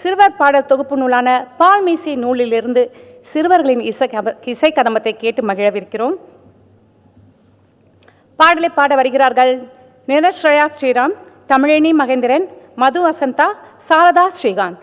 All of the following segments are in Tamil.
சிறுவர் பாடல் தொகுப்பு நூலான பால்மீசை நூலிலிருந்து சிறுவர்களின் இசை கதம்பத்தை கேட்டு மகிழவிருக்கிறோம். பாடலை பாட வருகிறார்கள் நிரஸ்ரயா ஸ்ரீராம், தமிழினி மகேந்திரன், மது வசந்தா, சாரதா ஸ்ரீகாந்த்.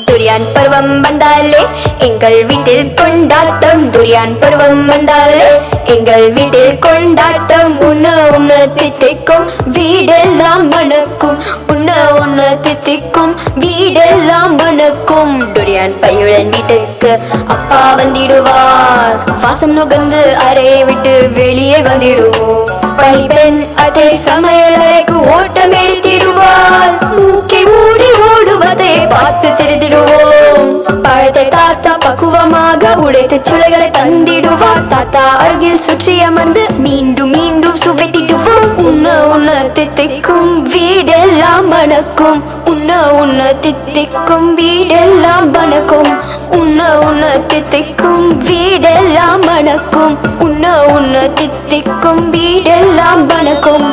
துரியான் பருவம் வந்தாலே எங்கள் வீட்டில் கொண்டாட்டம். துரியான் பருவம் வந்தாலே எங்கள் வீட்டில் கொண்டாட்டம். உன்ன உன்ன தித்திக்கும் வீடெல்லாம் மணக்கும். உன்ன உன்ன தித்திக்கும் வீடெல்லாம் மணக்கும். துரியான் பையுடன் வீட்டுக்கு அப்பா வந்திடுவார். வாசம் நுகர்ந்து அறையை விட்டு வெளியே வந்திடுவோம். பைப்பெண் அதே சமையல் அறைக்கு ஓட்டம் எடுத்திடுவார். மூக்கை மூடி ஓடுவதை பார்த்து சிரித்திடுவோம். பழத்தை தாத்தா பக்குவமாக உடைத்து சுளைகளை தந்திடுவார். தாத்தா அருகில் சுற்றி அமர்ந்து மீண்டும் மீண்டும் சுவைத்திடுவோம். உன்ன உன்ன தித்திக்கும் வீடெல்லாம் மணக்கும். உன்ன உன்ன தித்திக்கும் வீடெல்லாம் மணக்கும். உன்ன உன்ன தித்திக்கும் வீடெல்லாம் மணக்கும். உன்ன உன்ன தித்திக்கும் வீடெல்லாம் மணக்கும்.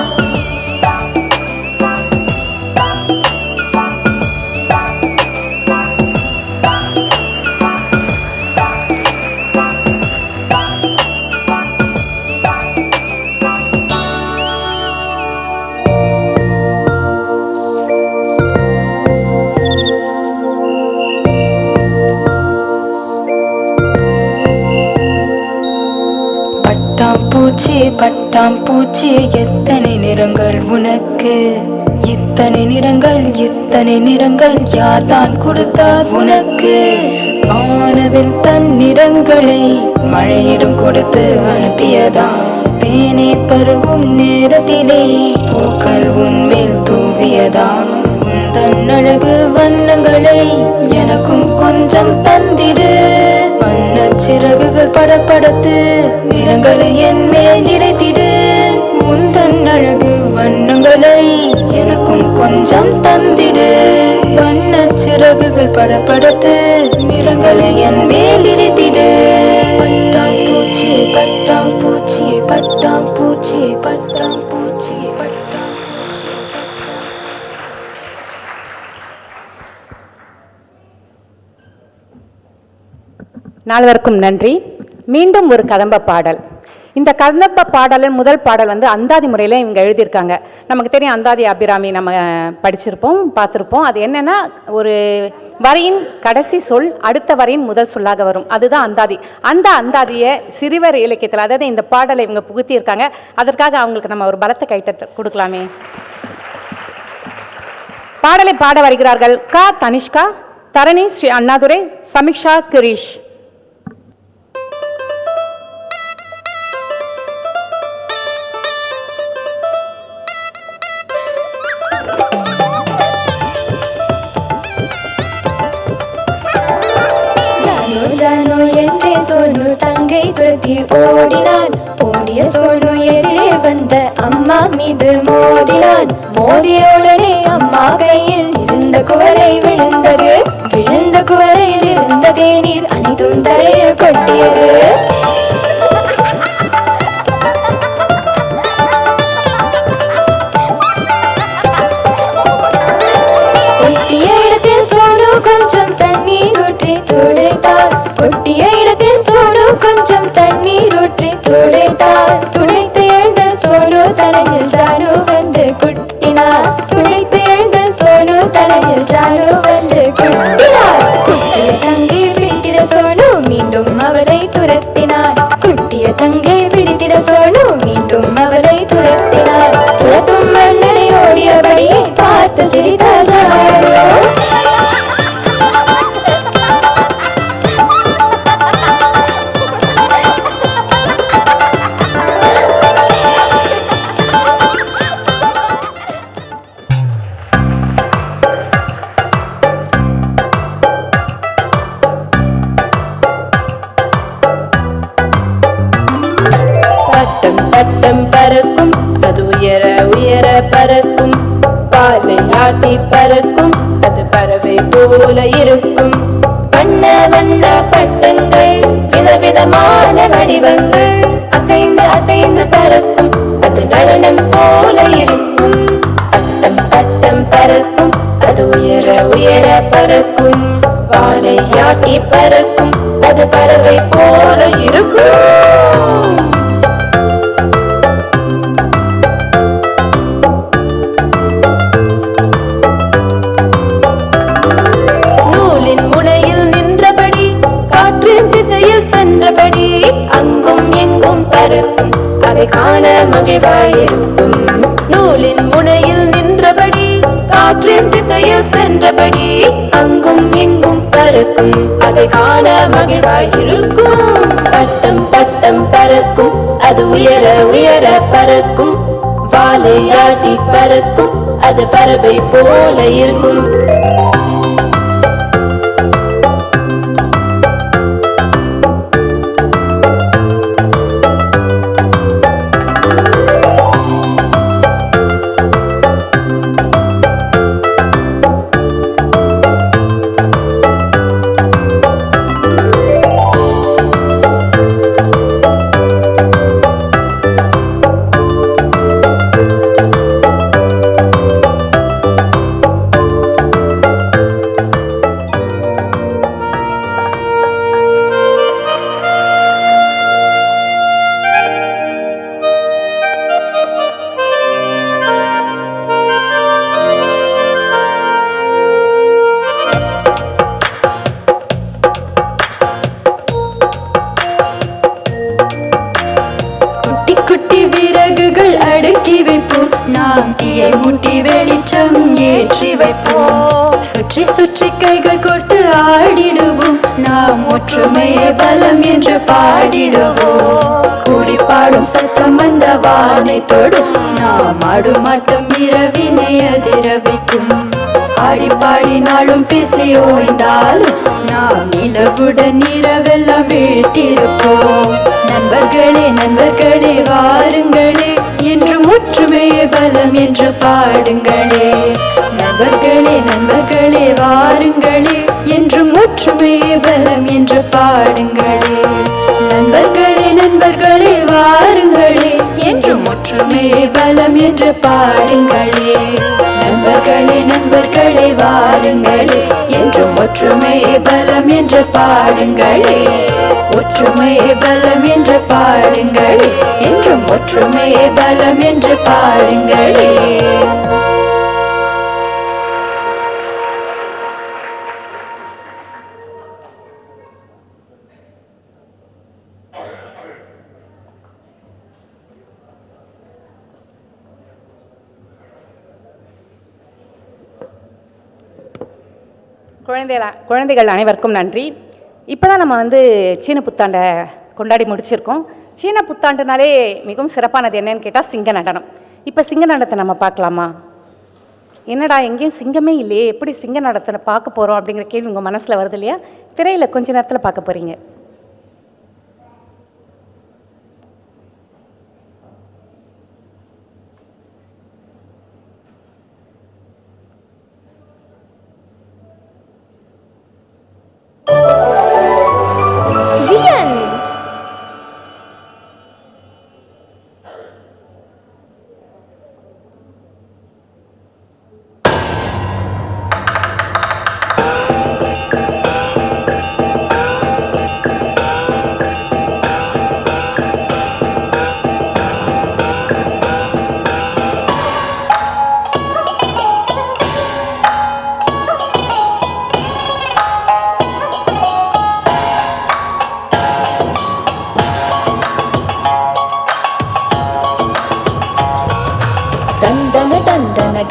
பூச்சி பட்டாம் பூச்சி எத்தனை நிறங்கள் உனக்கு, இத்தனை நிறங்கள் இத்தனை நிறங்கள் யார்தான் கொடுத்தார் உனக்கு? வானவில் தன் நிறங்களை மழையிடம் கொடுத்து அனுப்பியதாம். தேனே பருகும் நேரத்திலே பூக்கள் உன்மேல் தூவியதாம். உந்தன் அழகு வண்ணங்களை எனக்கும் கொஞ்சம் தந்திடு. வண்ணச் சிறகுகள் படபடத்து நிறங்களை என் மேல் நிறைத்திடு. உந்தன் அழகு வண்ணங்களை எனக்கும் கொஞ்சம் தந்திடு. வண்ணச் சிறகுகள் படபடத்து நிறங்களை என் மேல் நிறைத்திடு. பட்டாம் பூச்சி பட்டாம் பூச்சி பட்டாம் பூச்சி பட்டாம் பூச்சி பட்டாம் பூச்சி. நால்வருக்கும் நன்றி. மீண்டும் ஒரு கதம்ப பாடல். இந்த கதம்ப பாடலின் முதல் பாடல் அந்தாதி முறையில் இவங்க எழுதியிருக்காங்க. நமக்கு தெரியும் அந்தாதி அபிராமி நம்ம படிச்சிருப்போம், பார்த்துருப்போம். அது என்னென்னா, ஒரு வரியின் கடைசி சொல் அடுத்த வரியின் முதல் சொல்லாக வரும். அதுதான் அந்தாதி. அந்த அந்தாதியை சிறுவர் இலக்கியத்தில், அதாவது இந்த பாடலை இவங்க புகுத்தியிருக்காங்க. அதற்காக அவங்களுக்கு நம்ம ஒரு பலத்தை கைட்ட கொடுக்கலாமே. பாடலை பாட வருகிறார்கள் கா தனிஷ்கா, தரணி ஸ்ரீ அண்ணாதுரை, சமிக்ஷா கிரீஷ். ஜானோ என்றே சோனு தங்கை துரத்தி ஓடினான். ஓடிய சோனு எதிரே வந்த அம்மா மீது மோதினான். மோதிய உடனே அம்மா கையில் இருந்த குவளை விழுந்தது. விழுந்த குவளையில் இருந்த தேநீர் அனைத்தும் தலையில் கொட்டியது. கொட்டிய இடத்தில் சோனு கொஞ்சம் தண்ணீர் ஊற்றி துடைத்தார். கொட்டிய இடத்தில் சோனு கொஞ்சம் தண்ணீர் ஊற்றி துடைத்தார். துளைத்து எழுந்த சோனு தலையில் ஜானு வந்து குட்டினார். துளைத்து எழுந்த சோனு தலையில் ஜானு வந்து குட்டினார். குட்டிய தங்கை பிடித்திட சோனு மீண்டும் அவளை துரத்தினார். குட்டிய தங்கை பிடித்திட சோனு மீண்டும் அவளை துரத்தினார். துரத்தும் மன்னனை ஓடியபடியே பார்த்து சிரித்த ஜானு. பட்டம் பறக்கும் அது உயர உயர பறக்கும். காலை ஆட்டி பறக்கும் அது பறவை போல இருக்கும். வண்ண வண்ண பட்டங்கள் விதவிதமான வடிவங்கள் அசைந்து அசைந்து பறக்கும் அது நடனம் போல இருக்கும். பட்டம் பட்டம் பறக்கும் அது உயர உயர பறக்கும். வாலை ஆட்டி பறக்கும் அது பறவை போல இருக்கும். சென்றபடி அங்கும் எங்கும் பறக்கும் அதை காண மகிழ்வாயிருக்கும். நூலின் முனையில் நின்றபடி காற்றின் திசையில் சென்றபடி அங்கும் எங்கும் பறக்கும் அதை காண மகிழ்வாயிருக்கும். பட்டம் பட்டம் பறக்கும் அது உயர உயர பறக்கும். வாலை ஆட்டி பறக்கும் அது பறவை போல இருக்கும். மூட்டி வெளிச்சம் ஏற்றி வைப்போம். சுற்றி சுற்றி கைகள் கோர்த்து ஆடிடுவோம், நாம் ஒற்றுமையே பலம் என்று பாடிடுவோம். கூடி பாடும் சத்தம் அந்த வானை தொடும், நாம் ஆடும் ஆட்டம் இரவினை அதிர வைக்கும். ஆடி பாடி நாளும் பேசி ஓய்ந்தாலும் நாம் நிலவுடன் இரவெல்லாம் வீழ்த்திருப்போம். நண்பர்களே நண்பர்களே வாருங்களே, என்றும் ஒற்றுமையே பலம் என்று பாடுங்களே. நண்பர்களே நண்பர்களே வாருங்களே, என்றும் ஒற்றுமையே பலம் என்று பாடுங்களே. நண்பர்களே நண்பர்களே வாருங்களே, என்றும் ஒற்றுமையே பலம் என்று பாடுங்களே. நண்பர்களே நண்பர்களே வாருங்களே, என்றும் ஒற்றுமையே பலம் என்று பாடுங்களே. ஒற்றுமையே பலம் என்று பாடுங்களே, என்றும் ஒற்றுமையே பலம் என்று பாடுங்களே. குழந்தைகள் அனைவருக்கும் நன்றி. இப்போ தான் நம்ம சீன புத்தாண்டை கொண்டாடி முடிச்சிருக்கோம். சீன புத்தாண்டுனாலே மிகவும் சிறப்பானது என்னன்னு கேட்டால் சிங்க நடனம். இப்போ சிங்க நடனத்தை நம்ம பார்க்கலாமா? என்னடா எங்கேயும் சிங்கமே இல்லையே, எப்படி சிங்க நடனத்தை பார்க்க போகிறோம் அப்படிங்கிற கேள்வி உங்கள் மனசில் வருது இல்லையா? திரையில் கொஞ்ச நேரத்தில் பார்க்க போகிறீங்க.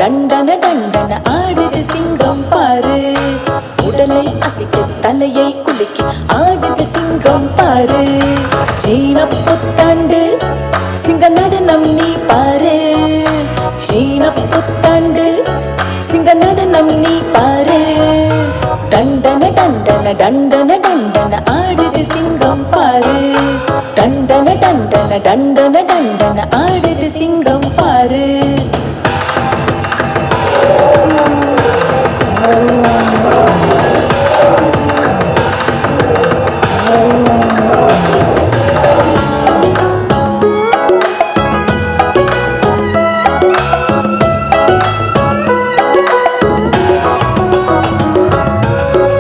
டண்டன டண்டன ஆடுது சிங்கம் பாரு, உடலை அசைக்கு தலையை குலுக்கி ஆடுது சிங்கம் பாரு. சீன புத்தாண்டு சிங்க நடனம் நீ பாரு, சீன புத்தாண்டு சிங்க நடனம் நீ பாரு. டண்டன டண்டன டண்டன டண்டன ஆடுது சிங்கம் பாரு, டண்டன டண்டன டண்டன டண்டன ஆடுது சிங்கம் பாரு.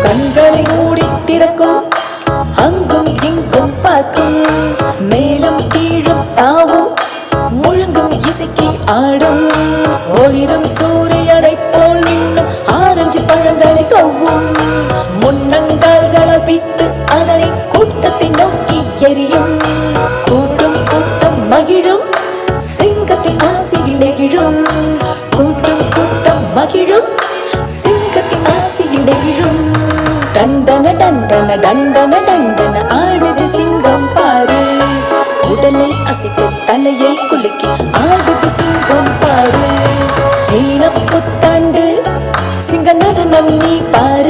கண்களை மூடி திறக்கும், அங்கும் இங்கும் பார்க்கும், மேலும் கீழும் தாவும் முழுங்கும் இசைக்கு ஆடும். ஒளிரும் சூரியனை போல் இன்னும் ஆரஞ்சு பழங்களை கவ்வும், முன்னங்கால்களால் பித்து அதனை கூட்டத்தை நோக்கி எரியும். கூட்டம் கூட்டம் மகிழும், சிங்கத்தின் ஆசையில் நெகிழும். கூட்டம் கூட்டம் மகிழும், சிங்கத்தின் ஆசையில் நெகிழும். டண்டன டண்டன டண்டன டண்டன ஆடுது சிங்கம் பாரு, உடலை அசைத்து தலையை குலுக்கி ஆடுது சிங்கம் பாரு. சீன புத்தாண்டு சிங்க நடனம் நீ பாரு.